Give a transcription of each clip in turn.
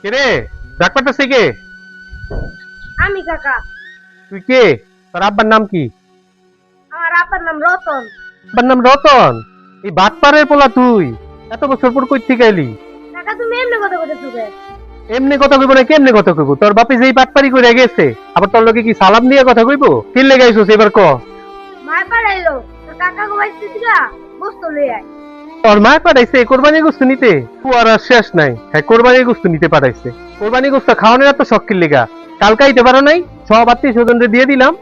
কে রে? ডাক পাঠাচ্ছে কে? আমি কাকা। তুই কে? তোর আব্বার নাম কি? আমার আপার নাম রতন। আব্বার নাম রতন? এই বাটপাড়ের পোলা তুই? এত বছর পর কই থেকে এলি? কাকা তুমি এমনি কথা বলতে শুনে। এমনি কথা কইব না কেমনে কথা কইব? তোর বাপে যেই বাটপাড়ি কইরা গেছে আবার তোর লগে কি সালাম দিয়ে কথা কইব? কি লেগে আইছস এবার ক? মায় পাড়াইলো তোর কাকা গোবাইতে দিগা বস্তু লই আয়। তোর মা পাঠাইছে কোরবানি গোস্ত নিতে? পুয়ার আর শেষ নাই। হ্যাঁ কোরবানি গোস্ত নিতে পাঠাইছে। কোরবানি গোস্ত খাওয়ানোর এত শখের লেগা কালকে আইতে পারো নাই? সব আত্মীয় স্বজনদের দিয়ে দিলাম।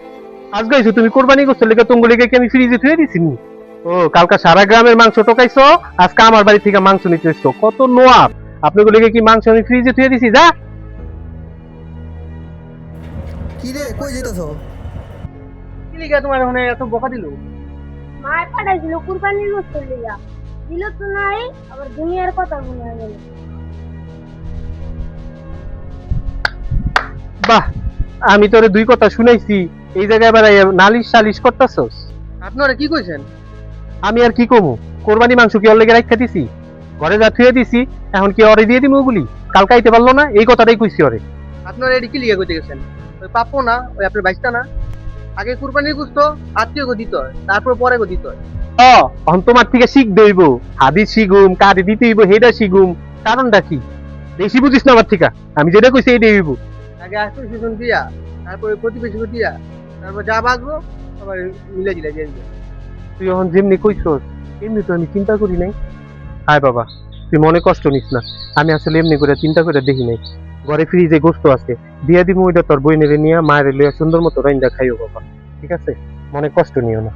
আজ গাইছো তুমি কোরবানি গোস্ত লেগে তুঙ্গ লেগে কি আমি ফ্রিজে থুয়ে দিছি নি? ও কালকা সারা গ্রামের মাংস টোকাইছো, আজকে আমার বাড়ি থেকে মাংস নিতে এসছো। কত নোয়াব! আপনাকে লেগে কি মাংস আমি ফ্রিজে থুয়ে দিছি? যা। কি রে কই যেতেছ? কি লিগা তোমার ওখানে এত বকা দিল? মায় পাঠাইছিল কুরবানির বস্তু লিগা। দিল তো নাই, আবার দুনিয়ার কথা মনে হয় গেল। বাহ, আমি তোরে দুই কথা শুনাইছি, এই জায়গায় এবার নালিশ সালিশ করতেছস? আপনারা কি কইছেন? আমি আর কি কমু? কোরবানি মাংস কি ওর লেগে রাখা দিছি? ঘরে যা থুয়ে দিছি, এখন কি অরে দিয়ে দিমু ওগুলি? কালকে আইতে পারলো না, এই কথাটাই কইছি ওরে। আপনারা এটি কি লিগে কইতে গেছেন? ওই পাপ্পো না, ওই আপনার বাইসটা না? আগে কুরবানির গুস্ত আত্মীয় গো দিতে হয়, তারপর পরে গো দিতে হয়। এখন তোমার থেকে শিখতে হইব। হাদিস শিখুম, কারে দিতে হইব হেডা শিখুম। কারণটা কি? বেশি বুঝিস না আমার থেকে। আমি যেটা কইছি এইটাই হইব। আগে আত্মীয় স্বজন দিয়া, তারপরে প্রতিবেশীকে দিয়া, তারপর যা বাঁচবো আবার মিলে জিলে দিয়ে দিবে। তুই এখন যেমনি কইছস এমনি তো আমি চিন্তা করি নাই। হায় বাবা, তুই মনে কষ্ট নিস না। আমি আসলে এমনি করে চিন্তা করে দেখি নাই। ঘরে ফ্রিজে গোস্ত আছে, দিয়া দিমু, ওইটা তোর বইনেরে নিয়ে মায়ের লইয়া সুন্দর মতো রাইন্দা খাইও বাবা। ঠিক আছে? মনে কষ্ট নিও না।